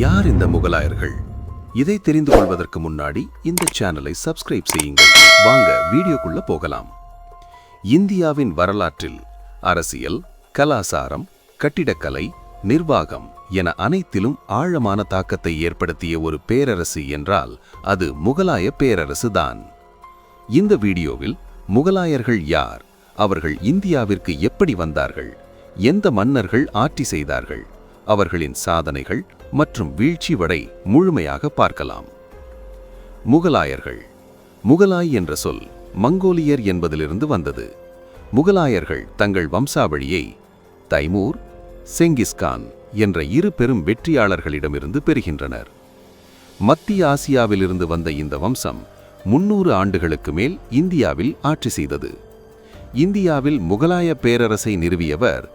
யார் இந்த முகலாயர்கள்? இதை தெரிந்து கொள்வதற்கு முன்னாடி இந்த சேனலை சப்ஸ்கிரைப் செய்யுங்கள். வாங்க வீடியோக்குள்ள போகலாம். இந்தியாவின் வரலாற்றில் அரசியல், கலாசாரம், கட்டிடக்கலை, நிர்வாகம் என அனைத்திலும் ஆழமான தாக்கத்தை ஏற்படுத்திய ஒரு பேரரசு என்றால் அது முகலாய பேரரசு தான். இந்த வீடியோவில் முகலாயர்கள் யார், அவர்கள் இந்தியாவிற்கு எப்படி வந்தார்கள், எந்த மன்னர்கள் ஆட்சி செய்தார்கள், அவர்களின் சாதனைகள் மற்றும் வீழ்ச்சி வரை முழுமையாக பார்க்கலாம். முகலாயர்கள். முகலாய் என்ற சொல் மங்கோலியர் என்பதிலிருந்து வந்தது. முகலாயர்கள் தங்கள் வம்சாவளியை தைமூர், செங்கிஸ்கான் என்ற இரு பெரும் வெற்றியாளர்களிடமிருந்து பெறுகின்றனர். மத்திய ஆசியாவிலிருந்து வந்த இந்த வம்சம் 300 ஆண்டுகளுக்கு மேல் இந்தியாவில் ஆட்சி செய்தது. இந்தியாவில் முகலாய பேரரசை நிறுவியவர்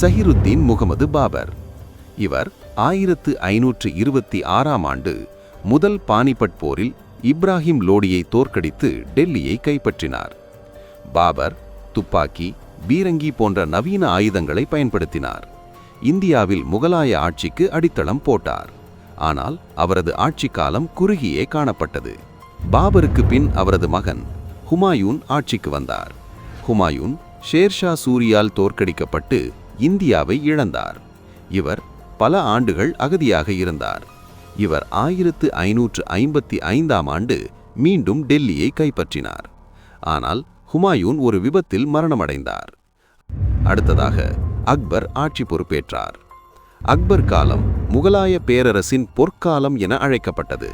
சஹிருத்தீன் முகமது பாபர். இவர் 1526ஆம் ஆண்டு முதல் பானிபட் போரில் இப்ராஹிம் லோடியை தோற்கடித்து டெல்லியை கைப்பற்றினார். பாபர் துப்பாக்கி, பீரங்கி போன்ற நவீன ஆயுதங்களை பயன்படுத்தினார். இந்தியாவில் முகலாய ஆட்சிக்கு அடித்தளம் போட்டார். ஆனால் அவரது ஆட்சி காலம் குறுகியே காணப்பட்டது. பாபருக்கு பின் அவரது மகன் ஹுமாயூன் ஆட்சிக்கு வந்தார். ஹுமாயூன் ஷேர்ஷா சூரியால் தோற்கடிக்கப்பட்டு இந்தியாவை இழந்தார். இவர் பல ஆண்டுகள் அகதியாக இருந்தார். இவர் 1555ஆம் ஆண்டு மீண்டும் டெல்லியை கைப்பற்றினார். ஆனால் ஹுமாயூன் ஒரு விபத்தில் மரணமடைந்தார். அடுத்ததாக அக்பர் ஆட்சி பொறுப்பேற்றார். அக்பர் காலம் முகலாய பேரரசின் பொற்காலம் என அழைக்கப்பட்டது.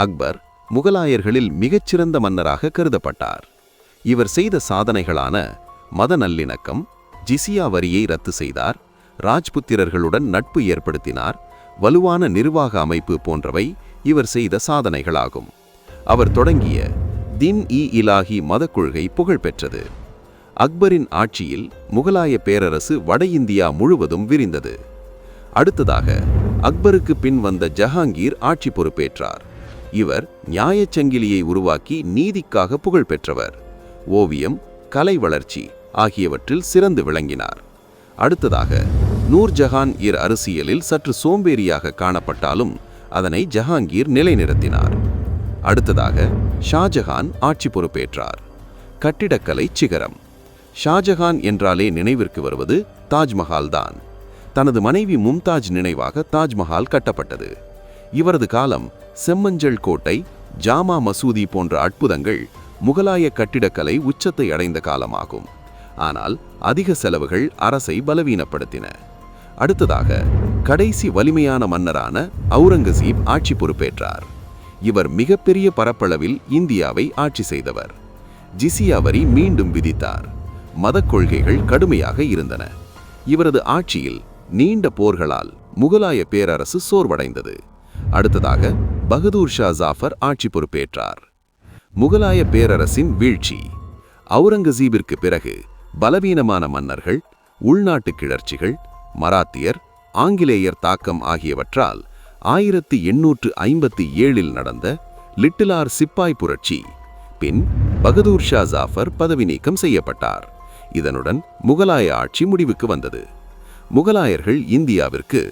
அக்பர் முகலாயர்களில் மிகச்சிறந்த மன்னராக கருதப்பட்டார். இவர் செய்த சாதனைகளான மத நல்லிணக்கம், ஜிசியா வரியை ரத்து செய்தார், ராஜ்புத்திரர்களுடன் நட்பு ஏற்படுத்தினார், வலுவான நிர்வாக அமைப்பு போன்றவை இவர் செய்த சாதனைகளாகும். அவர் தொடங்கிய தின்-இ-இலாஹி மத கொள்கை புகழ்பெற்றது. அக்பரின் ஆட்சியில் முகலாய பேரரசு வட இந்தியா முழுவதும் விரிந்தது. அடுத்ததாக அக்பருக்கு பின் வந்த ஜஹாங்கீர் ஆட்சி பொறுப்பேற்றார். இவர் நியாயச்சங்கிலியை உருவாக்கி நீதிக்காக புகழ்பெற்றவர். ஓவியம், கலை வளர்ச்சி ஆகியவற்றில் சிறந்து விளங்கினார். அடுத்ததாக நூர்ஜஹான் அரசியலில் சற்று சோம்பேறியாக காணப்பட்டாலும் அதனை ஜஹாங்கீர் நிலைநிறுத்தினார். அடுத்ததாக ஷாஜஹான் ஆட்சி பொறுப்பேற்றார். கட்டிடக்கலை சிகரம். ஷாஜஹான் என்றாலே நினைவிற்கு வருவது தாஜ்மஹால் தான். தனது மனைவி மும்தாஜ் நினைவாக தாஜ்மஹால் கட்டப்பட்டது. இவரது காலம் செம்மஞ்சள் கோட்டை, ஜாமா மசூதி போன்ற அற்புதங்கள் முகலாய கட்டிடக்கலை உச்சத்தை அடைந்த காலமாகும். ஆனால் அதிக செலவுகள் அரசை பலவீனப்படுத்தின. அடுத்ததாக கடைசி வலிமையான மன்னரான அவுரங்கசீப் ஆட்சி பொறுப்பேற்றார். இவர் மிகப்பெரிய பரப்பளவில் இந்தியாவை ஆட்சி செய்தவர். ஜிசியா வரி மீண்டும் விதித்தார். மத கொள்கைகள் கடுமையாக இருந்தன. இவரது ஆட்சியில் நீண்ட போர்களால் முகலாய பேரரசு சோர்வடைந்தது. அடுத்ததாக பகதூர் ஷா ஜாஃபர் ஆட்சி பொறுப்பேற்றார். முகலாய பேரரசின் வீழ்ச்சி. அவுரங்கசீபிற்கு பிறகு பலவீனமான மன்னர்கள், உள்நாட்டு கிளர்ச்சிகள், மராத்தியர், ஆங்கிலேயர் தாக்கம் ஆகியவற்றால் 1857இல் நடந்த லிட்டிலார் சிப்பாய் புரட்சி. பின் பகதூர் ஷா ஜாஃபர் பதவி நீக்கம் செய்யப்பட்டார். இதனுடன் முகலாய ஆட்சி முடிவுக்கு வந்தது. முகலாயர்கள் இந்தியாவிற்கு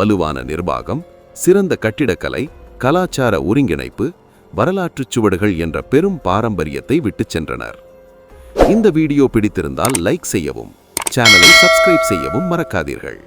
வலுவான நிர்வாகம், சிறந்த கட்டிடக்கலை, கலாச்சார ஒருங்கிணைப்பு, வரலாற்றுச் சுவடுகள் என்ற பெரும் பாரம்பரியத்தை விட்டுச் சென்றனர். இந்த வீடியோ பிடித்திருந்தால் லைக் செய்யவும், சேனலை சப்ஸ்கிரைப் செய்யவும் மறக்காதீர்கள்.